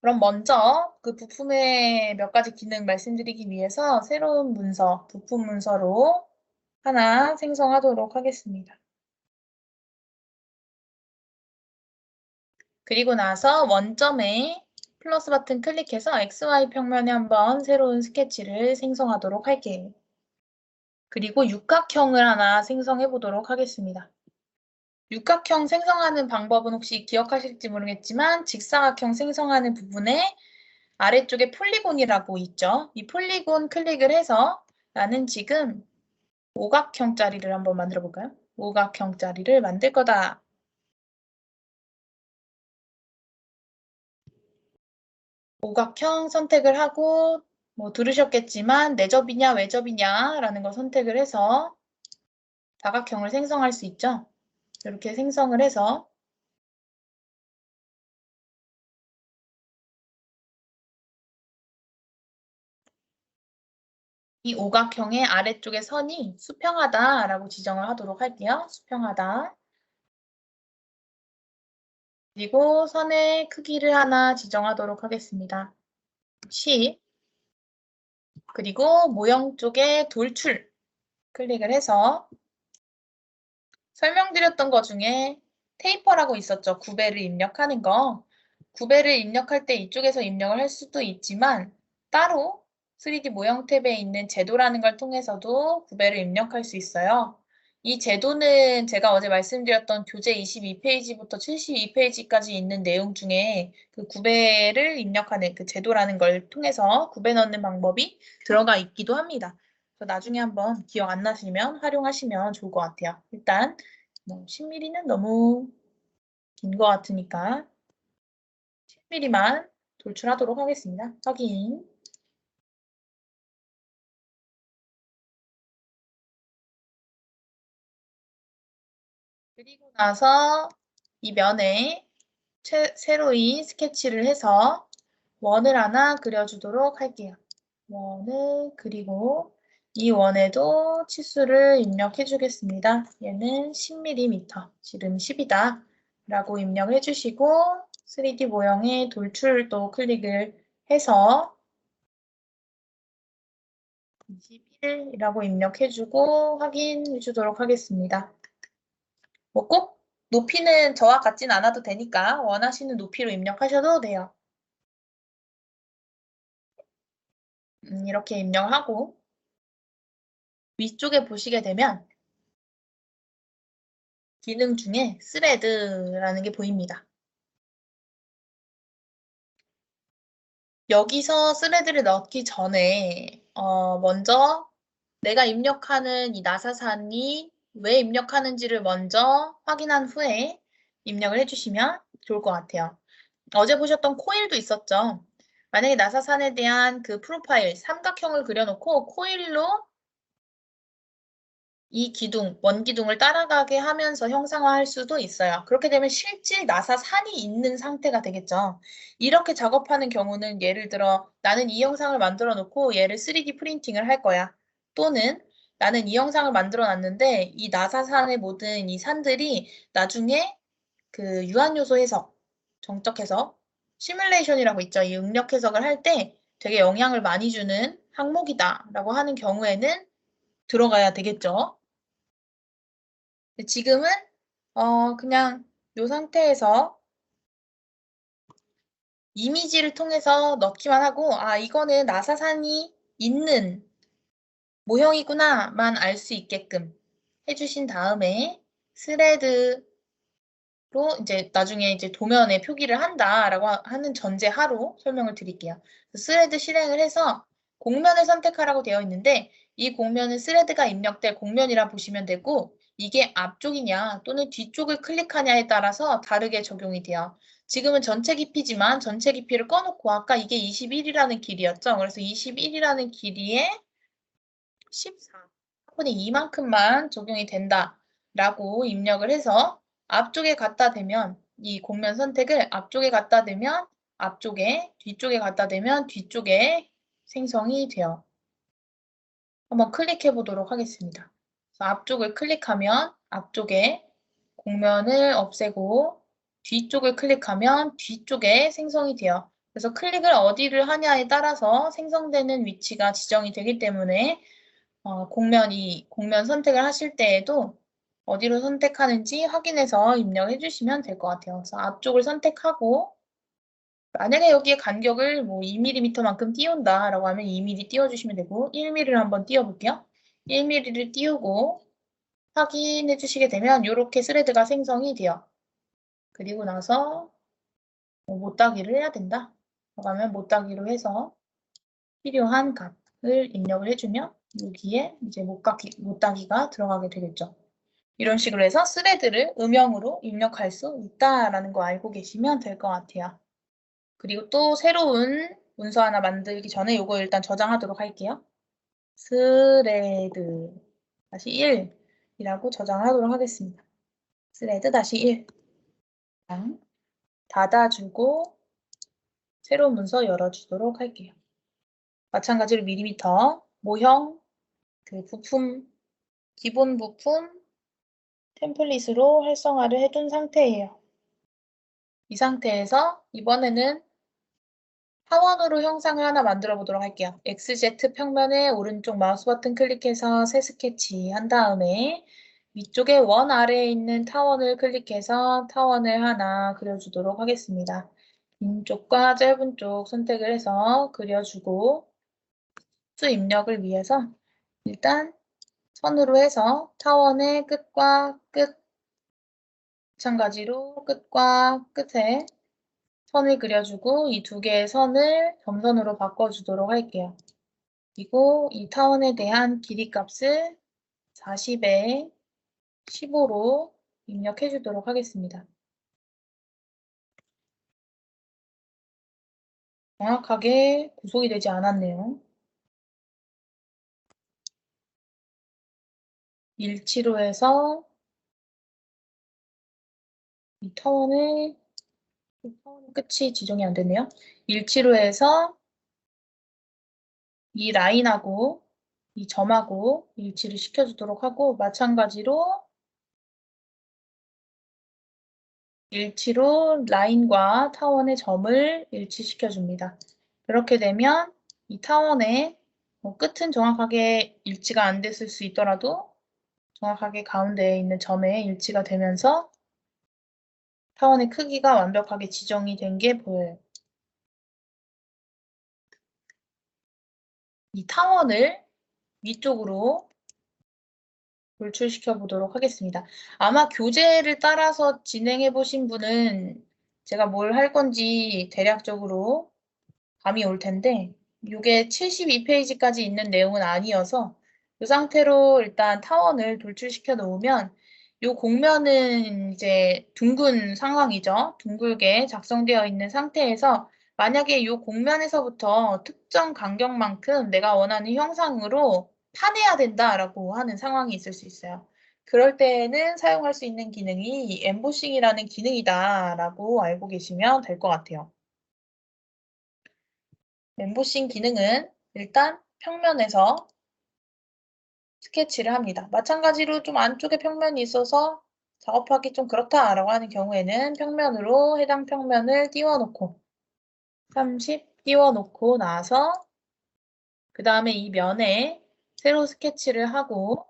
그럼 먼저 그 부품의 몇 가지 기능 말씀드리기 위해서 새로운 문서, 부품 문서로 하나 생성하도록 하겠습니다. 그리고 나서 원점에 플러스 버튼 클릭해서 XY 평면에 한번 새로운 스케치를 생성하도록 할게요. 그리고 육각형을 하나 생성해 보도록 하겠습니다. 육각형 생성하는 방법은 혹시 기억하실지 모르겠지만 직사각형 생성하는 부분에 아래쪽에 폴리곤이라고 있죠. 이 폴리곤 클릭을 해서 나는 지금 오각형짜리를 한번 만들어 볼까요? 오각형짜리를 만들 거다. 오각형 선택을 하고 뭐 들으셨겠지만 내접이냐 외접이냐 라는 걸 선택을 해서 다각형을 생성할 수 있죠. 이렇게 생성을 해서 이 오각형의 아래쪽에 선이 수평하다라고 지정을 하도록 할게요. 수평하다. 그리고 선의 크기를 하나 지정하도록 하겠습니다. 10. 그리고 모형 쪽에 돌출 클릭을 해서 설명드렸던 것 중에 테이퍼라고 있었죠. 구배를 입력하는 거. 구배를 입력할 때 이쪽에서 입력을 할 수도 있지만 따로 3D 모형 탭에 있는 제도라는 걸 통해서도 구배를 입력할 수 있어요. 이 제도는 제가 어제 말씀드렸던 교재 22페이지부터 72페이지까지 있는 내용 중에 그 구배를 입력하는 그 제도라는 걸 통해서 구배 넣는 방법이 들어가 있기도 합니다. 그래서 나중에 한번 기억 안 나시면 활용하시면 좋을 것 같아요. 일단 뭐 10mm는 너무 긴 것 같으니까 10mm만 돌출하도록 하겠습니다. 확인. 그리고 나서 이 면에 세로인 스케치를 해서 원을 하나 그려주도록 할게요. 원을 그리고 이 원에도 치수를 입력해 주겠습니다. 얘는 10mm, 지름 10이다 라고 입력해 주시고 3D 모형의 돌출도 클릭을 해서 21이라고 입력해주고 확인해 주도록 하겠습니다. 뭐 꼭 높이는 저와 같진 않아도 되니까 원하시는 높이로 입력하셔도 돼요. 이렇게 입력하고 위쪽에 보시게 되면 기능 중에 스레드라는 게 보입니다. 여기서 스레드를 넣기 전에 먼저 내가 입력하는 이 나사산이 왜 입력하는지를 먼저 확인한 후에 입력을 해주시면 좋을 것 같아요. 어제 보셨던 코일도 있었죠. 만약에 나사산에 대한 그 프로파일, 삼각형을 그려놓고 코일로 이 기둥, 원기둥을 따라가게 하면서 형상화할 수도 있어요. 그렇게 되면 실제 나사산이 있는 상태가 되겠죠. 이렇게 작업하는 경우는 예를 들어 나는 이 영상을 만들어 놓고 얘를 3D 프린팅을 할 거야. 또는 나는 이 영상을 만들어 놨는데 이 나사산의 모든 이 산들이 나중에 그 유한요소 해석, 정적 해석, 시뮬레이션이라고 있죠. 이 응력 해석을 할 때 되게 영향을 많이 주는 항목이다라고 하는 경우에는 들어가야 되겠죠. 지금은 그냥 이 상태에서 이미지를 통해서 넣기만 하고 아 이거는 나사산이 있는 모형이구나만 알 수 있게끔 해주신 다음에 스레드로 이제 나중에 이제 도면에 표기를 한다라고 하는 전제하로 설명을 드릴게요. 스레드 실행을 해서 공면을 선택하라고 되어 있는데 이 공면은 스레드가 입력될 공면이라 보시면 되고 이게 앞쪽이냐 또는 뒤쪽을 클릭하냐에 따라서 다르게 적용이 돼요. 지금은 전체 깊이지만 전체 깊이를 꺼놓고 아까 이게 21이라는 길이였죠. 그래서 21이라는 길이에 14분의 2만큼만 적용이 된다라고 입력을 해서 앞쪽에 갖다 대면 이 공면 선택을 앞쪽에 갖다 대면 앞쪽에, 뒤쪽에 갖다 대면 뒤쪽에 생성이 돼요. 한번 클릭해 보도록 하겠습니다. 앞쪽을 클릭하면 앞쪽에 공면을 없애고 뒤쪽을 클릭하면 뒤쪽에 생성이 돼요. 그래서 클릭을 어디를 하냐에 따라서 생성되는 위치가 지정이 되기 때문에 공면 선택을 하실 때에도 어디로 선택하는지 확인해서 입력해 주시면 될 것 같아요. 그래서 앞쪽을 선택하고 만약에 여기에 간격을 뭐 2mm만큼 띄운다라고 하면 2mm 띄워주시면 되고 1mm를 한번 띄워볼게요. 1mm를 띄우고 확인해 주시게 되면 이렇게 스레드가 생성이 돼요. 그리고 나서 못따기를 해야 된다. 그러면 못따기로 해서 필요한 값을 입력을 해주면 여기에 이제 못따기가 들어가게 되겠죠. 이런 식으로 해서 스레드를 음영으로 입력할 수 있다라는 거 알고 계시면 될 것 같아요. 그리고 또 새로운 문서 하나 만들기 전에 이거 일단 저장하도록 할게요. 스레드 다시 1이라고 저장하도록 하겠습니다. 스레드 다시 1 닫아주고 새로운 문서 열어주도록 할게요. 마찬가지로 밀리미터, 모형, 그 부품, 기본 부품 템플릿으로 활성화를 해둔 상태예요. 이 상태에서 이번에는 타원으로 형상을 하나 만들어 보도록 할게요. XZ 평면에 오른쪽 마우스 버튼 클릭해서 새 스케치 한 다음에 위쪽에 원 아래에 있는 타원을 클릭해서 타원을 하나 그려주도록 하겠습니다. 긴 쪽과 짧은 쪽 선택을 해서 그려주고 수 입력을 위해서 일단 선으로 해서 타원의 끝과 끝 마찬가지로 끝과 끝에 선을 그려주고 이 두 개의 선을 점선으로 바꿔주도록 할게요. 그리고 이 타원에 대한 길이 값을 40에 15로 입력해 주도록 하겠습니다. 정확하게 구속이 되지 않았네요. 일치로 해서 이 타원의 끝이 지정이 안 됐네요. 일치로 해서 이 라인하고 이 점하고 일치를 시켜주도록 하고 마찬가지로 일치로 라인과 타원의 점을 일치시켜줍니다. 그렇게 되면 이 타원의 끝은 정확하게 일치가 안 됐을 수 있더라도 정확하게 가운데에 있는 점에 일치가 되면서 타원의 크기가 완벽하게 지정이 된 게 보여요. 이 타원을 위쪽으로 돌출시켜 보도록 하겠습니다. 아마 교재를 따라서 진행해 보신 분은 제가 뭘 할 건지 대략적으로 감이 올 텐데 이게 72페이지까지 있는 내용은 아니어서 이 상태로 일단 타원을 돌출시켜 놓으면 이 공면은 이제 둥근 상황이죠. 둥글게 작성되어 있는 상태에서 만약에 이 공면에서부터 특정 간격만큼 내가 원하는 형상으로 파내야 된다라고 하는 상황이 있을 수 있어요. 그럴 때에는 사용할 수 있는 기능이 이 엠보싱이라는 기능이다라고 알고 계시면 될 것 같아요. 엠보싱 기능은 일단 평면에서 스케치를 합니다. 마찬가지로 좀 안쪽에 평면이 있어서 작업하기 좀 그렇다라고 하는 경우에는 평면으로 해당 평면을 띄워놓고 30 띄워놓고 나서 그 다음에 이 면에 세로 스케치를 하고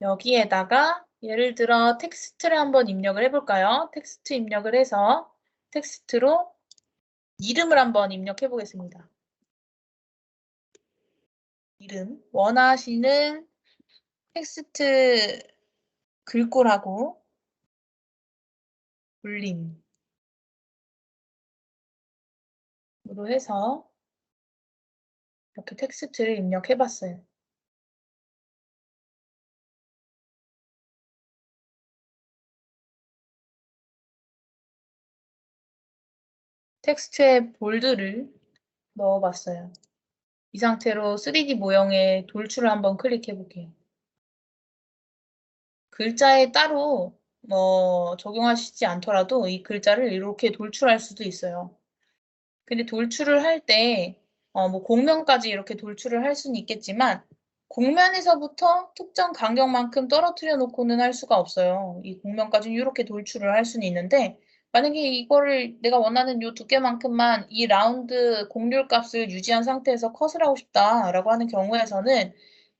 여기에다가 예를 들어 텍스트를 한번 입력을 해볼까요? 텍스트 입력을 해서 텍스트로 이름을 한번 입력해 보겠습니다. 이름 원하시는 텍스트 글꼴하고 올림으로 해서 이렇게 텍스트를 입력해 봤어요. 텍스트에 볼드를 넣어 봤어요. 이 상태로 3D 모형의 돌출을 한번 클릭해 볼게요. 글자에 따로 적용하시지 않더라도 이 글자를 이렇게 돌출할 수도 있어요. 근데 돌출을 할 때 뭐 공면까지 이렇게 돌출을 할 수는 있겠지만 공면에서부터 특정 간격만큼 떨어뜨려 놓고는 할 수가 없어요. 이 공면까지는 이렇게 돌출을 할 수는 있는데 만약에 이거를 내가 원하는 요 두께만큼만 이 라운드 곡률 값을 유지한 상태에서 컷을 하고 싶다라고 하는 경우에서는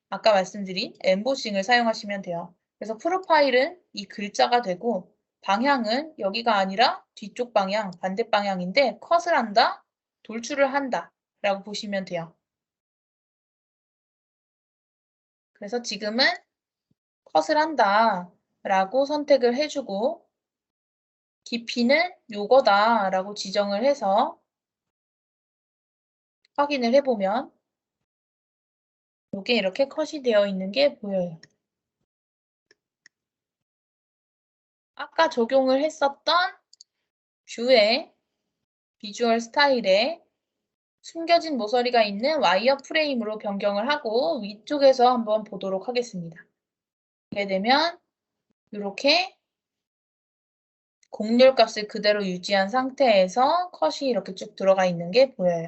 아까 말씀드린 엠보싱을 사용하시면 돼요. 그래서 프로파일은 이 글자가 되고 방향은 여기가 아니라 뒤쪽 방향, 반대 방향인데 컷을 한다, 돌출을 한다 라고 보시면 돼요. 그래서 지금은 컷을 한다 라고 선택을 해주고 깊이는 요거다 라고 지정을 해서 확인을 해보면 요게 이렇게 컷이 되어 있는 게 보여요. 아까 적용을 했었던 뷰의 비주얼 스타일에 숨겨진 모서리가 있는 와이어 프레임으로 변경을 하고 위쪽에서 한번 보도록 하겠습니다. 이렇게 되면 이렇게 곡률 값을 그대로 유지한 상태에서 컷이 이렇게 쭉 들어가 있는 게 보여요.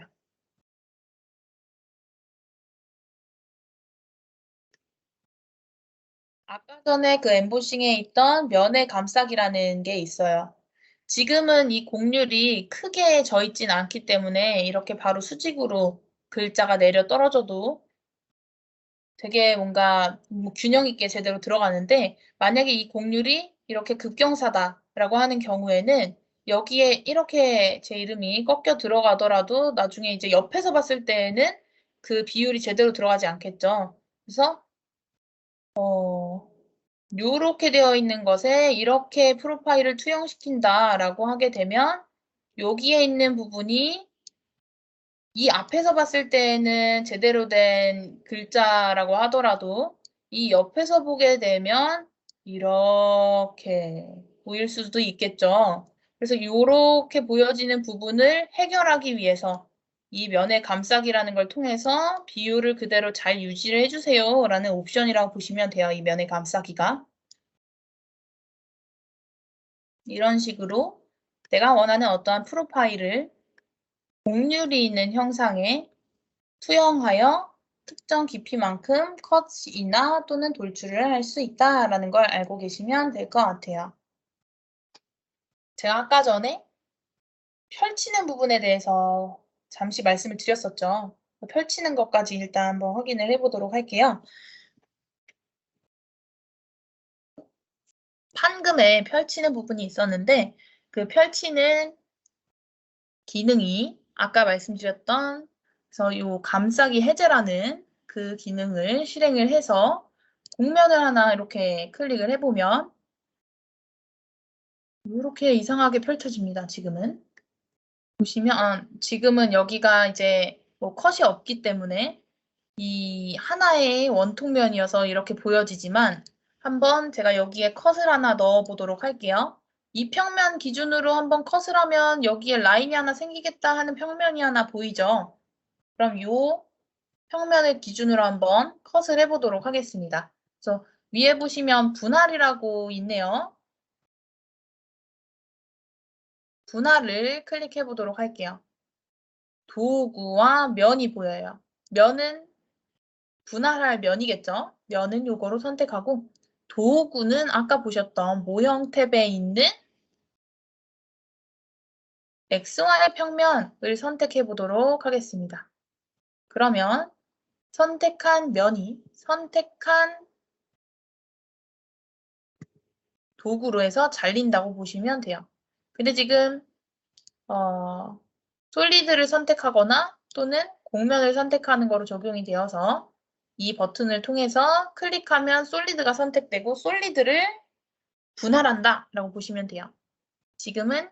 아까 전에 그 엠보싱에 있던 면의 감싸기라는 게 있어요. 지금은 이 곡률이 크게 져 있진 않기 때문에 이렇게 바로 수직으로 글자가 내려 떨어져도 되게 뭔가 균형 있게 제대로 들어가는데 만약에 이 곡률이 이렇게 급경사다라고 하는 경우에는 여기에 이렇게 제 이름이 꺾여 들어가더라도 나중에 이제 옆에서 봤을 때에는 그 비율이 제대로 들어가지 않겠죠. 그래서 요렇게 되어 있는 것에 이렇게 프로파일을 투영시킨다라고 하게 되면 여기에 있는 부분이 이 앞에서 봤을 때는 제대로 된 글자라고 하더라도 이 옆에서 보게 되면 이렇게 보일 수도 있겠죠. 그래서 이렇게 보여지는 부분을 해결하기 위해서 이 면의 감싸기라는 걸 통해서 비율을 그대로 잘 유지를 해주세요 라는 옵션이라고 보시면 돼요. 이 면의 감싸기가. 이런 식으로 내가 원하는 어떠한 프로파일을 곡률이 있는 형상에 투영하여 특정 깊이만큼 컷이나 또는 돌출을 할 수 있다라는 걸 알고 계시면 될 것 같아요. 제가 아까 전에 펼치는 부분에 대해서 잠시 말씀을 드렸었죠. 펼치는 것까지 일단 한번 확인을 해보도록 할게요. 판금에 펼치는 부분이 있었는데 그 펼치는 기능이 아까 말씀드렸던 그래서 요 감싸기 해제라는 그 기능을 실행을 해서 곡면을 하나 이렇게 클릭을 해보면 이렇게 이상하게 펼쳐집니다. 지금은. 보시면 지금은 여기가 이제 뭐 컷이 없기 때문에 이 하나의 원통면이어서 이렇게 보여지지만 한번 제가 여기에 컷을 하나 넣어 보도록 할게요. 이 평면 기준으로 한번 컷을 하면 여기에 라인이 하나 생기겠다 하는 평면이 하나 보이죠? 그럼 요 평면을 기준으로 한번 컷을 해보도록 하겠습니다. 그래서 위에 보시면 분할이라고 있네요. 분할을 클릭해 보도록 할게요. 도구와 면이 보여요. 면은 분할할 면이겠죠? 면은 요거로 선택하고 도구는 아까 보셨던 모형 탭에 있는 XY 평면을 선택해 보도록 하겠습니다. 그러면 선택한 면이 선택한 도구로 해서 잘린다고 보시면 돼요. 근데 지금 솔리드를 선택하거나 또는 곡면을 선택하는 거로 적용이 되어서 이 버튼을 통해서 클릭하면 솔리드가 선택되고 솔리드를 분할한다 라고 보시면 돼요. 지금은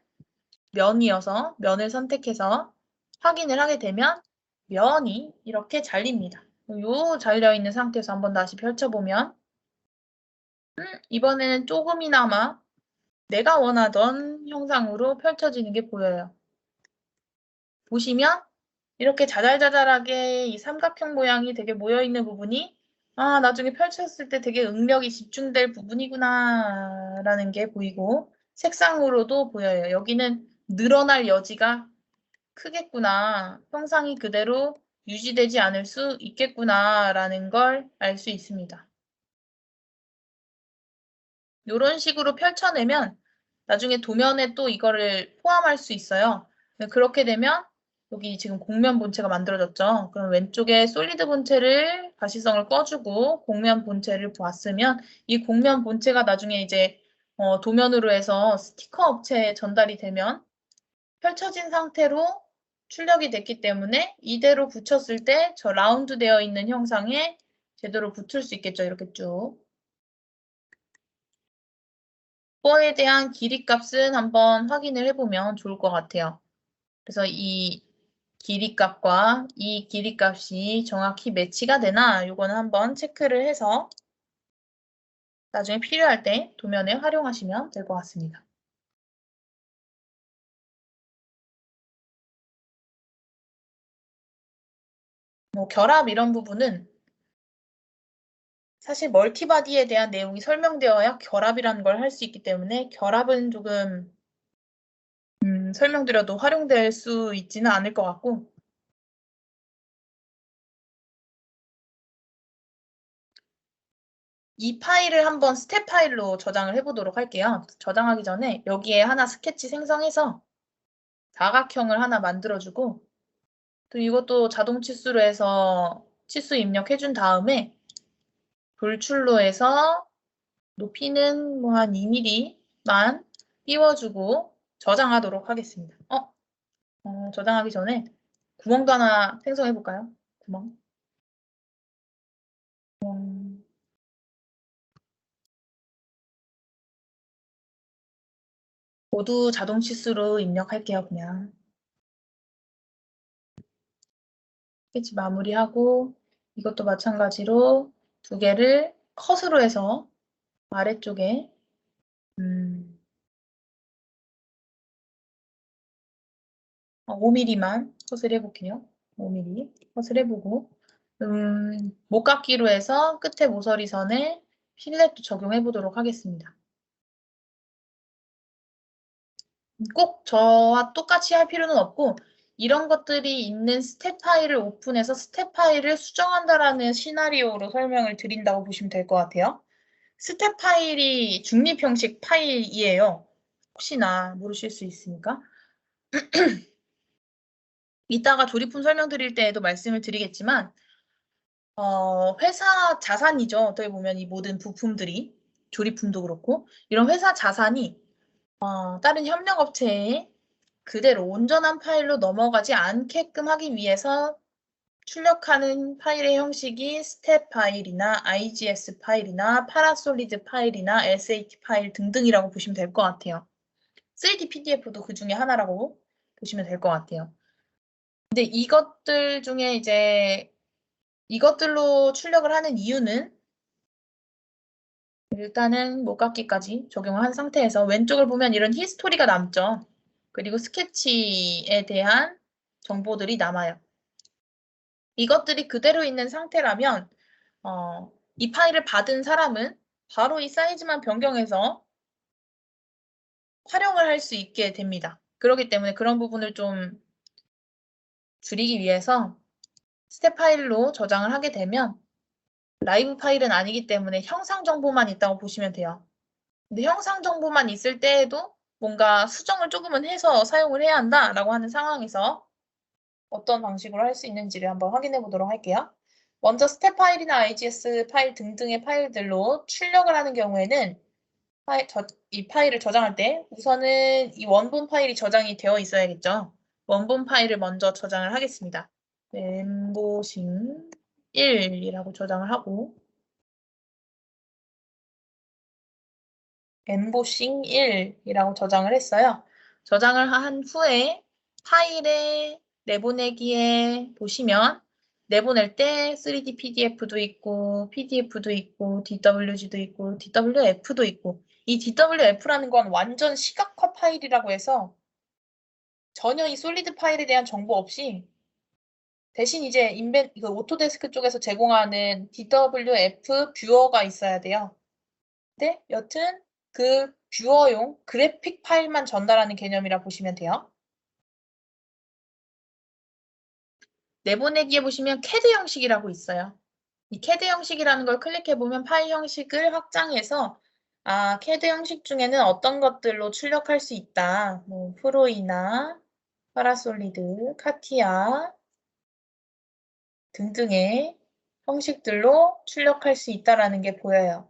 면이어서 면을 선택해서 확인을 하게 되면 면이 이렇게 잘립니다. 요 잘려있는 상태에서 한번 다시 펼쳐보면 이번에는 조금이나마 내가 원하던 형상으로 펼쳐지는 게 보여요. 보시면 이렇게 자잘자잘하게 이 삼각형 모양이 되게 모여있는 부분이 나중에 펼쳤을 때 되게 응력이 집중될 부분이구나 라는 게 보이고 색상으로도 보여요. 여기는 늘어날 여지가 크겠구나. 형상이 그대로 유지되지 않을 수 있겠구나 라는 걸 알 수 있습니다. 이런 식으로 펼쳐내면 나중에 도면에 또 이거를 포함할 수 있어요. 그렇게 되면 여기 지금 곡면 본체가 만들어졌죠. 그럼 왼쪽에 솔리드 본체를 가시성을 꺼주고 곡면 본체를 보았으면 이 곡면 본체가 나중에 이제 도면으로 해서 스티커 업체에 전달이 되면 펼쳐진 상태로 출력이 됐기 때문에 이대로 붙였을 때 저 라운드 되어 있는 형상에 제대로 붙을 수 있겠죠. 이렇게 쭉. 뽀에 대한 길이 값은 한번 확인을 해보면 좋을 것 같아요. 그래서 이 길이 값과 이 길이 값이 정확히 매치가 되나 이거는 한번 체크를 해서 나중에 필요할 때 도면에 활용하시면 될 것 같습니다. 뭐 결합 이런 부분은 사실 멀티바디에 대한 내용이 설명되어야 결합이라는 걸 할 수 있기 때문에 결합은 조금 설명드려도 활용될 수 있지는 않을 것 같고 이 파일을 한번 스텝 파일로 저장을 해보도록 할게요. 저장하기 전에 여기에 하나 스케치 생성해서 사각형을 하나 만들어주고 또 이것도 자동 치수로 해서 치수 입력해준 다음에 돌출로 해서 높이는 뭐 한 2mm만 띄워주고 저장하도록 하겠습니다. 저장하기 전에 구멍도 하나 생성해 볼까요? 구멍. 모두 자동 치수로 입력할게요, 그냥. 스케치 마무리하고 이것도 마찬가지로 두 개를 컷으로 해서 아래쪽에 5mm만 컷을 해볼게요. 5mm 컷을 해보고 목깎이로 해서 끝에 모서리 선에 필렛도 적용해 보도록 하겠습니다. 꼭 저와 똑같이 할 필요는 없고 이런 것들이 있는 스텝 파일을 오픈해서 스텝 파일을 수정한다라는 시나리오로 설명을 드린다고 보시면 될 것 같아요. 스텝 파일이 중립 형식 파일이에요. 혹시나 모르실 수 있으니까. 이따가 조립품 설명드릴 때에도 말씀을 드리겠지만 회사 자산이죠. 어떻게 보면 이 모든 부품들이 조립품도 그렇고 이런 회사 자산이 다른 협력업체에 그대로 온전한 파일로 넘어가지 않게끔 하기 위해서 출력하는 파일의 형식이 스텝 파일이나 IGS 파일이나 파라솔리드 파일이나 SAT 파일 등등이라고 보시면 될 것 같아요. 3D PDF도 그 중에 하나라고 보시면 될 것 같아요. 근데 이것들 중에 이제 이것들로 출력을 하는 이유는 일단은 목깎이까지 적용을 한 상태에서 왼쪽을 보면 이런 히스토리가 남죠. 그리고 스케치에 대한 정보들이 남아요. 이것들이 그대로 있는 상태라면 이 파일을 받은 사람은 바로 이 사이즈만 변경해서 활용을 할 수 있게 됩니다. 그렇기 때문에 그런 부분을 좀 줄이기 위해서 스텝 파일로 저장을 하게 되면 라이브 파일은 아니기 때문에 형상 정보만 있다고 보시면 돼요. 근데 형상 정보만 있을 때에도 뭔가 수정을 조금은 해서 사용을 해야 한다라고 하는 상황에서 어떤 방식으로 할 수 있는지를 한번 확인해 보도록 할게요. 먼저 스텝 파일이나 IGS 파일 등등의 파일들로 출력을 하는 경우에는 이 파일을 저장할 때 우선은 이 원본 파일이 저장이 되어 있어야겠죠. 원본 파일을 먼저 저장을 하겠습니다. 엠보싱 1이라고 저장을 하고 엠보싱 1이라고 저장을 했어요. 저장을 한 후에 파일에 내보내기에 보시면 내보낼 때 3D PDF도 있고 PDF도 있고 DWG도 있고 DWF도 있고 이 DWF라는 건 완전 시각화 파일이라고 해서 전혀 이 솔리드 파일에 대한 정보 없이 대신 이제 그 오토데스크 쪽에서 제공하는 DWF 뷰어가 있어야 돼요. 근데 여튼 그 뷰어용 그래픽 파일만 전달하는 개념이라 보시면 돼요. 내보내기에 보시면 CAD 형식이라고 있어요. 이 CAD 형식이라는 걸 클릭해보면 파일 형식을 확장해서 CAD 형식 중에는 어떤 것들로 출력할 수 있다. 뭐 프로이나 파라솔리드, 카티아 등등의 형식들로 출력할 수 있다라는 게 보여요.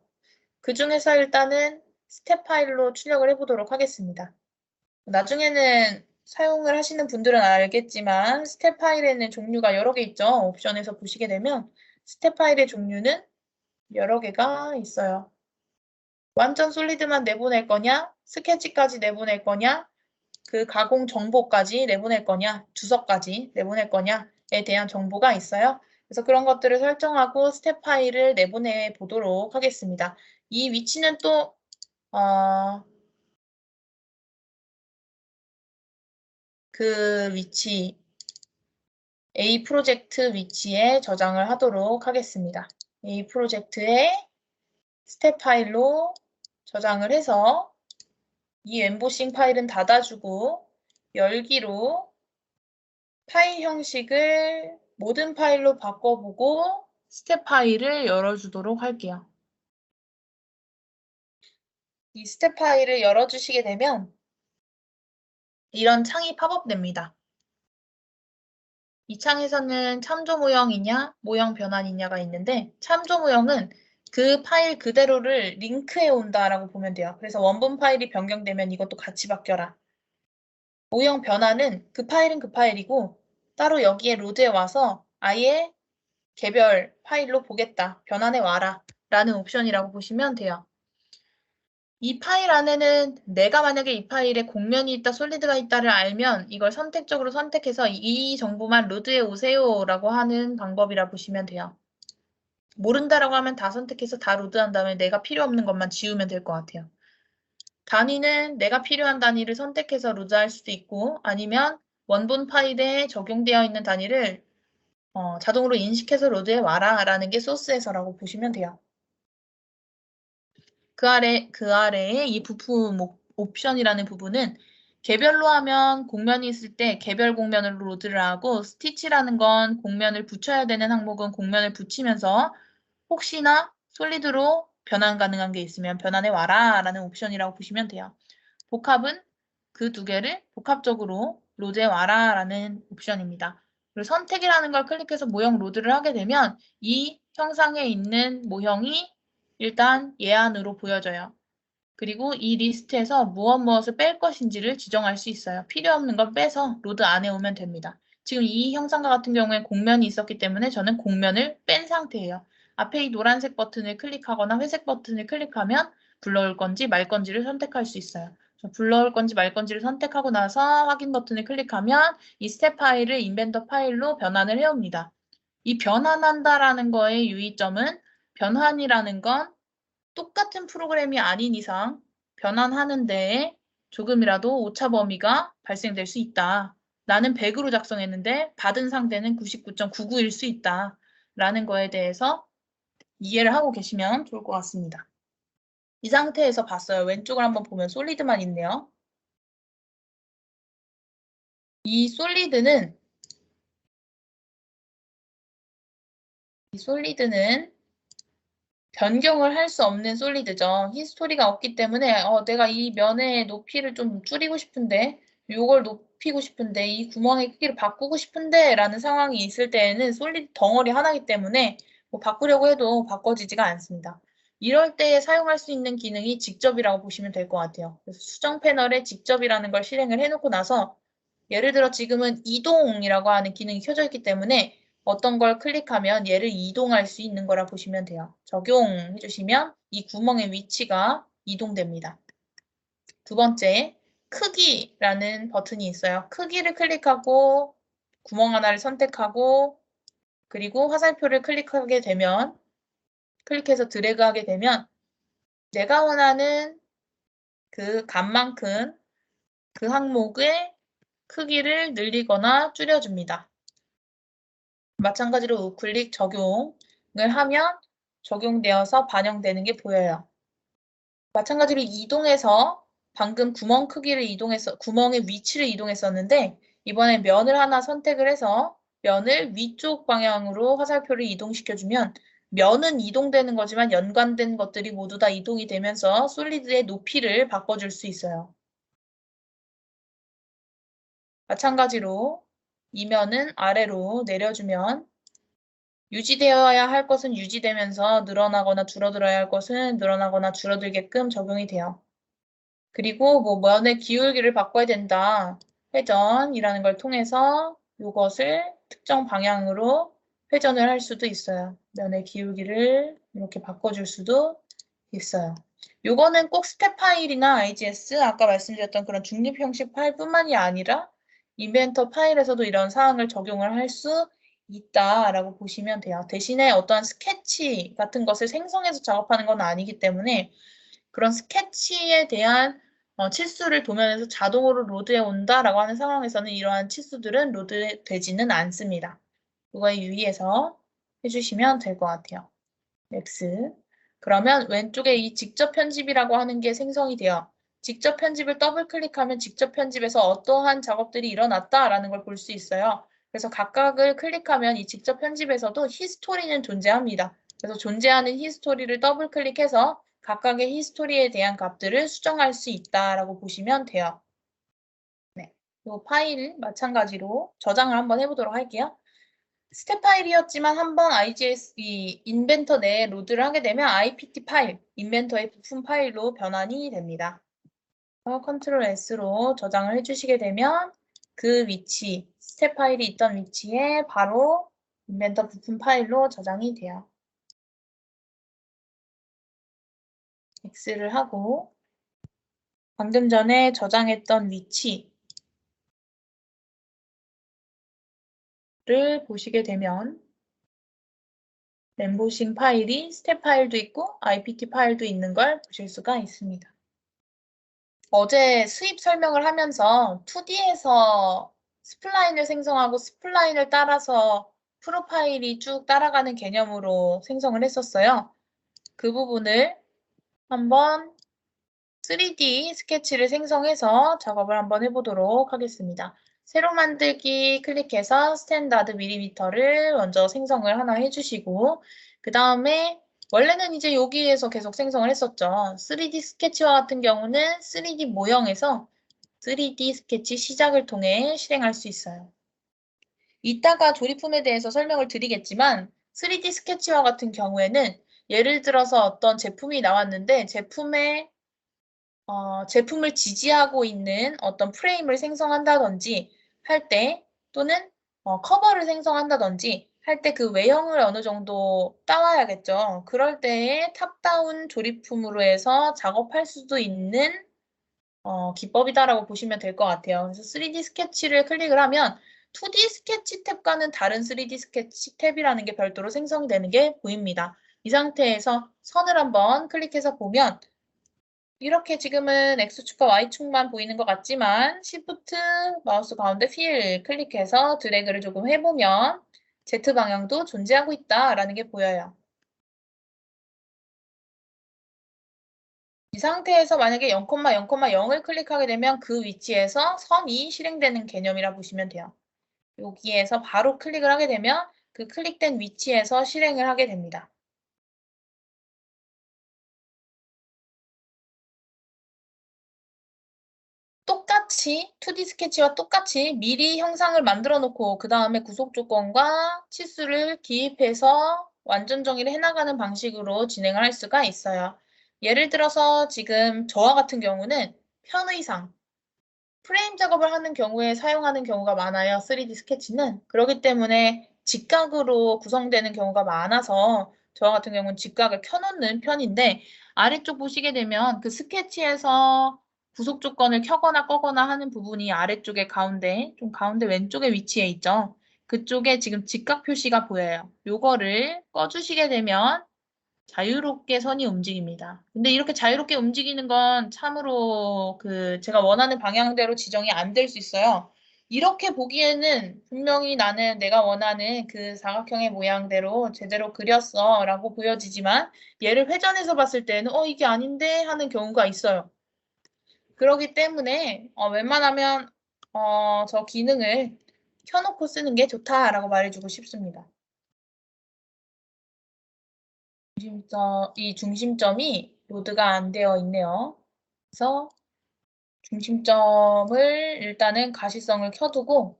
그 중에서 일단은 스텝 파일로 출력을 해보도록 하겠습니다. 나중에는 사용을 하시는 분들은 알겠지만 스텝 파일에는 종류가 여러 개 있죠. 옵션에서 보시게 되면 스텝 파일의 종류는 여러 개가 있어요. 완전 솔리드만 내보낼 거냐, 스케치까지 내보낼 거냐, 그 가공 정보까지 내보낼 거냐, 주석까지 내보낼 거냐에 대한 정보가 있어요. 그래서 그런 것들을 설정하고 스텝 파일을 내보내 보도록 하겠습니다. 이 위치는 또 그 위치 A 프로젝트 위치에 저장을 하도록 하겠습니다. A 프로젝트에 스텝 파일로 저장을 해서 이 엠보싱 파일은 닫아주고 열기로 파일 형식을 모든 파일로 바꿔보고 스텝 파일을 열어주도록 할게요. 이 스텝 파일을 열어주시게 되면 이런 창이 팝업됩니다. 이 창에서는 참조 모형이냐, 모형 변환이냐가 있는데 참조 모형은 그 파일 그대로를 링크해 온다라고 보면 돼요. 그래서 원본 파일이 변경되면 이것도 같이 바뀌어라. 모형 변환은 그 파일은 그 파일이고 따로 여기에 로드에 와서 아예 개별 파일로 보겠다. 변환해 와라. 라는 옵션이라고 보시면 돼요. 이 파일 안에는 내가 만약에 이 파일에 공면이 있다, 솔리드가 있다를 알면 이걸 선택적으로 선택해서 이 정보만 로드해 오세요 라고 하는 방법이라 보시면 돼요. 모른다라고 하면 다 선택해서 다 로드한 다음에 내가 필요 없는 것만 지우면 될 것 같아요. 단위는 내가 필요한 단위를 선택해서 로드할 수도 있고 아니면 원본 파일에 적용되어 있는 단위를 자동으로 인식해서 로드해 와라 라는 게 소스에서라고 보시면 돼요. 그 아래에 이 부품 옵션이라는 부분은 개별로 하면 공면이 있을 때 개별 공면으로 로드를 하고 스티치라는 건 공면을 붙여야 되는 항목은 공면을 붙이면서 혹시나 솔리드로 변환 가능한 게 있으면 변환해 와라 라는 옵션이라고 보시면 돼요. 복합은 그 두 개를 복합적으로 로드해 와라 라는 옵션입니다. 그리고 선택이라는 걸 클릭해서 모형 로드를 하게 되면 이 형상에 있는 모형이 일단 예안으로 보여져요. 그리고 이 리스트에서 무엇을 뺄 것인지를 지정할 수 있어요. 필요 없는 건 빼서 로드 안에 오면 됩니다. 지금 이 형상과 같은 경우에 공면이 있었기 때문에 저는 공면을 뺀 상태예요. 앞에 이 노란색 버튼을 클릭하거나 회색 버튼을 클릭하면 불러올 건지 말 건지를 선택할 수 있어요. 불러올 건지 말 건지를 선택하고 나서 확인 버튼을 클릭하면 이 스텝 파일을 인벤터 파일로 변환을 해옵니다. 이 변환한다라는 거의 유의점은 변환이라는 건 똑같은 프로그램이 아닌 이상 변환하는 데에 조금이라도 오차 범위가 발생될 수 있다. 나는 100으로 작성했는데 받은 상태는 99.99일 수 있다. 라는 거에 대해서 이해를 하고 계시면 좋을 것 같습니다. 이 상태에서 봤어요. 왼쪽을 한번 보면 솔리드만 있네요. 이 솔리드는 변경을 할 수 없는 솔리드죠. 히스토리가 없기 때문에 내가 이 면의 높이를 좀 줄이고 싶은데 이걸 높이고 싶은데 이 구멍의 크기를 바꾸고 싶은데 라는 상황이 있을 때에는 솔리드 덩어리 하나이기 때문에 뭐 바꾸려고 해도 바꿔지지가 않습니다. 이럴 때 사용할 수 있는 기능이 직접이라고 보시면 될 것 같아요. 그래서 수정 패널에 직접이라는 걸 실행을 해놓고 나서 예를 들어 지금은 이동이라고 하는 기능이 켜져 있기 때문에 어떤 걸 클릭하면 얘를 이동할 수 있는 거라 보시면 돼요. 적용해 주시면 이 구멍의 위치가 이동됩니다. 두 번째, 크기라는 버튼이 있어요. 크기를 클릭하고 구멍 하나를 선택하고 그리고 화살표를 클릭해서 드래그하게 되면 내가 원하는 그 값만큼 그 항목의 크기를 늘리거나 줄여줍니다. 마찬가지로 우클릭 적용을 하면 적용되어서 반영되는 게 보여요. 마찬가지로 이동해서 방금 구멍 크기를 구멍의 위치를 이동했었는데 이번에 면을 하나 선택을 해서 면을 위쪽 방향으로 화살표를 이동시켜주면 면은 이동되는 거지만 연관된 것들이 모두 다 이동이 되면서 솔리드의 높이를 바꿔줄 수 있어요. 마찬가지로 이면은 아래로 내려주면 유지되어야 할 것은 유지되면서 늘어나거나 줄어들어야 할 것은 늘어나거나 줄어들게끔 적용이 돼요. 그리고 뭐 면의 기울기를 바꿔야 된다. 회전이라는 걸 통해서 이것을 특정 방향으로 회전을 할 수도 있어요. 면의 기울기를 이렇게 바꿔줄 수도 있어요. 요거는 꼭 스텝 파일이나 IGS, 아까 말씀드렸던 그런 중립 형식 파일뿐만이 아니라 인벤터 파일에서도 이런 사항을 적용을 할 수 있다라고 보시면 돼요. 대신에 어떠한 스케치 같은 것을 생성해서 작업하는 건 아니기 때문에 그런 스케치에 대한 치수를 도면에서 자동으로 로드해 온다라고 하는 상황에서는 이러한 치수들은 로드되지는 않습니다. 그거에 유의해서 해주시면 될 것 같아요. X. 그러면 왼쪽에 이 직접 편집이라고 하는 게 생성이 돼요. 직접 편집을 더블 클릭하면 직접 편집에서 어떠한 작업들이 일어났다라는 걸 볼 수 있어요. 그래서 각각을 클릭하면 이 직접 편집에서도 히스토리는 존재합니다. 그래서 존재하는 히스토리를 더블 클릭해서 각각의 히스토리에 대한 값들을 수정할 수 있다라고 보시면 돼요. 네. 이 파일 마찬가지로 저장을 한번 해보도록 할게요. 스텝 파일이었지만 한번 IGS 이 인벤터 내에 로드를 하게 되면 IPT 파일, 인벤터의 부품 파일로 변환이 됩니다. 컨트롤 S로 저장을 해주시게 되면 그 위치, 스텝 파일이 있던 위치에 바로 인벤터 부품 파일로 저장이 돼요. X를 하고 방금 전에 저장했던 위치를 보시게 되면 멤버싱 파일이 스텝 파일도 있고 IPT 파일도 있는 걸 보실 수가 있습니다. 어제 수입 설명을 하면서 2D에서 스플라인을 생성하고 스플라인을 따라서 프로파일이 쭉 따라가는 개념으로 생성을 했었어요. 그 부분을 한번 3D 스케치를 생성해서 작업을 한번 해보도록 하겠습니다. 새로 만들기 클릭해서 스탠다드 밀리미터를 먼저 생성을 하나 해주시고 그 다음에 원래는 이제 여기에서 계속 생성을 했었죠. 3D 스케치와 같은 경우는 3D 모형에서 3D 스케치 시작을 통해 실행할 수 있어요. 이따가 조립품에 대해서 설명을 드리겠지만 3D 스케치와 같은 경우에는 예를 들어서 어떤 제품이 나왔는데 제품을 지지하고 있는 어떤 프레임을 생성한다든지 할 때 또는 커버를 생성한다든지 할 때 그 외형을 어느 정도 따와야겠죠. 그럴 때에 탑다운 조립품으로 해서 작업할 수도 있는 기법이다라고 보시면 될 것 같아요. 그래서 3D 스케치를 클릭을 하면 2D 스케치 탭과는 다른 3D 스케치 탭이라는 게 별도로 생성이 되는 게 보입니다. 이 상태에서 선을 한번 클릭해서 보면 이렇게 지금은 X축과 Y축만 보이는 것 같지만 Shift 마우스 가운데 휠 클릭해서 드래그를 조금 해보면 Z방향도 존재하고 있다라는 게 보여요. 이 상태에서 만약에 0,0,0을 클릭하게 되면 그 위치에서 선이 실행되는 개념이라 보시면 돼요. 여기에서 바로 클릭을 하게 되면 그 클릭된 위치에서 실행을 하게 됩니다. 똑같이 2D 스케치와 똑같이 미리 형상을 만들어 놓고 그 다음에 구속 조건과 치수를 기입해서 완전 정의를 해나가는 방식으로 진행을 할 수가 있어요. 예를 들어서 지금 저와 같은 경우는 편의상 프레임 작업을 하는 경우에 사용하는 경우가 많아요. 3D 스케치는. 그렇기 때문에 직각으로 구성되는 경우가 많아서 저와 같은 경우는 직각을 켜놓는 편인데 아래쪽 보시게 되면 그 스케치에서 구속 조건을 켜거나 꺼거나 하는 부분이 아래쪽에 가운데, 좀 가운데 왼쪽에 위치해 있죠. 그쪽에 지금 직각 표시가 보여요. 요거를 꺼주시게 되면 자유롭게 선이 움직입니다. 근데 이렇게 자유롭게 움직이는 건 참으로 제가 원하는 방향대로 지정이 안 될 수 있어요. 이렇게 보기에는 분명히 나는 내가 원하는 그 사각형의 모양대로 제대로 그렸어 라고 보여지지만 얘를 회전해서 봤을 때는 이게 아닌데 하는 경우가 있어요. 그렇기 때문에 웬만하면 저 기능을 켜놓고 쓰는 게 좋다라고 말해주고 싶습니다. 이 중심점이 로드가 안 되어 있네요. 그래서 중심점을 일단은 가시성을 켜두고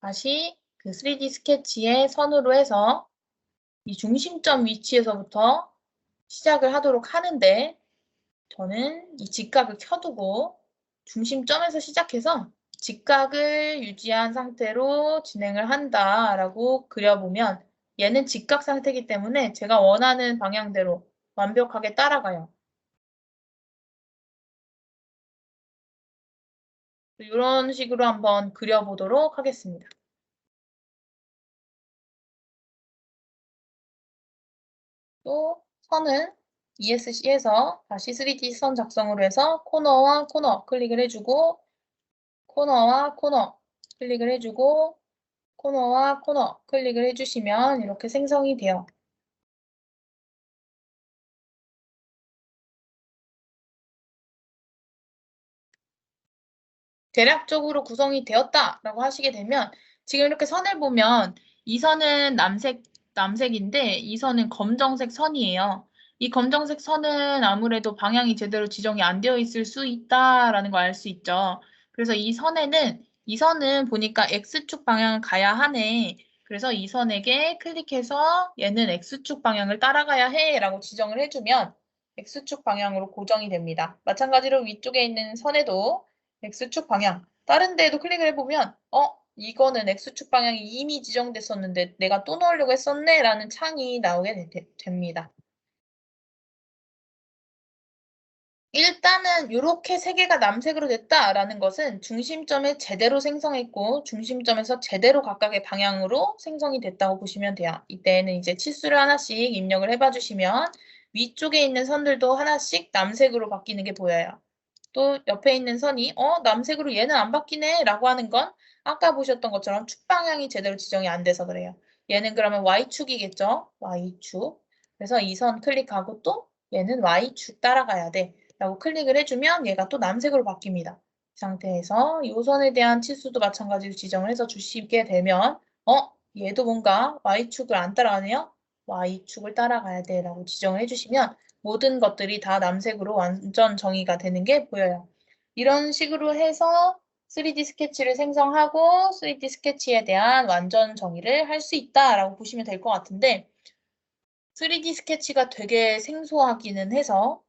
다시 그 3D 스케치의 선으로 해서 이 중심점 위치에서부터 시작을 하도록 하는데 저는 이 직각을 켜두고 중심점에서 시작해서 직각을 유지한 상태로 진행을 한다라고 그려보면 얘는 직각 상태이기 때문에 제가 원하는 방향대로 완벽하게 따라가요. 이런 식으로 한번 그려보도록 하겠습니다. 또 선은 ESC에서 다시 3D 선 작성으로 해서 코너와 코너 클릭을 해주고 코너와 코너 클릭을 해주고 코너와 코너 클릭을 해주시면 이렇게 생성이 돼요. 대략적으로 구성이 되었다라고 하시게 되면 지금 이렇게 선을 보면 이 선은 남색인데 이 선은 검정색 선이에요. 이 검정색 선은 아무래도 방향이 제대로 지정이 안 되어 있을 수 있다라는 걸 알 수 있죠. 그래서 이 선은 보니까 X축 방향을 가야 하네. 그래서 이 선에게 클릭해서 얘는 X축 방향을 따라가야 해 라고 지정을 해주면 X축 방향으로 고정이 됩니다. 마찬가지로 위쪽에 있는 선에도 X축 방향. 다른 데에도 클릭을 해보면 이거는 X축 방향이 이미 지정됐었는데 내가 또 넣으려고 했었네 라는 창이 나오게 됩니다. 일단은 이렇게 세 개가 남색으로 됐다라는 것은 중심점에 제대로 생성했고 중심점에서 제대로 각각의 방향으로 생성이 됐다고 보시면 돼요. 이때는 이제 치수를 하나씩 입력을 해봐 주시면 위쪽에 있는 선들도 하나씩 남색으로 바뀌는 게 보여요. 또 옆에 있는 선이 남색으로 얘는 안 바뀌네 라고 하는 건 아까 보셨던 것처럼 축 방향이 제대로 지정이 안 돼서 그래요. 얘는 그러면 Y축이겠죠? Y축. 그래서 이 선 클릭하고 또 얘는 Y축 따라가야 돼 라고 클릭을 해주면 얘가 또 남색으로 바뀝니다. 이 상태에서 이 선에 대한 치수도 마찬가지로 지정을 해서 주시게 되면 얘도 뭔가 Y축을 안 따라가네요? Y축을 따라가야 돼 라고 지정을 해주시면 모든 것들이 다 남색으로 완전 정의가 되는 게 보여요. 이런 식으로 해서 3D 스케치를 생성하고 3D 스케치에 대한 완전 정의를 할 수 있다라고 보시면 될 것 같은데 3D 스케치가 되게 생소하기는 해서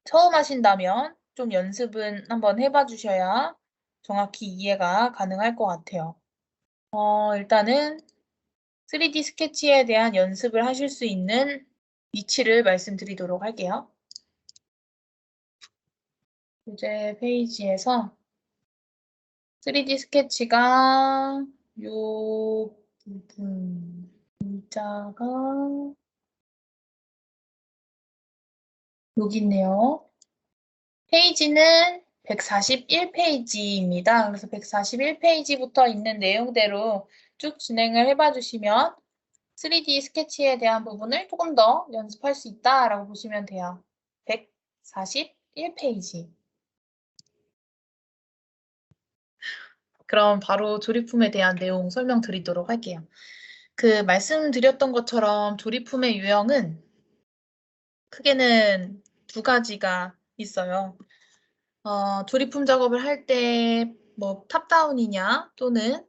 처음 하신다면 좀 연습은 한번 해봐 주셔야 정확히 이해가 가능할 것 같아요. 일단은 3D 스케치에 대한 연습을 하실 수 있는 위치를 말씀드리도록 할게요. 교재 페이지에서 3D 스케치가 요 부분 글자가 여기 있네요. 페이지는 141페이지입니다. 그래서 141페이지부터 있는 내용대로 쭉 진행을 해봐 주시면 3D 스케치에 대한 부분을 조금 더 연습할 수 있다라고 보시면 돼요. 141페이지. 그럼 바로 조립품에 대한 내용 설명드리도록 할게요. 그 말씀드렸던 것처럼 조립품의 유형은 크게는 두 가지가 있어요. 조립품 작업을 할 때 뭐 탑다운이냐 또는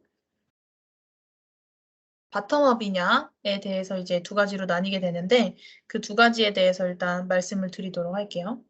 바텀업이냐에 대해서 이제 두 가지로 나뉘게 되는데 그 두 가지에 대해서 일단 말씀을 드리도록 할게요.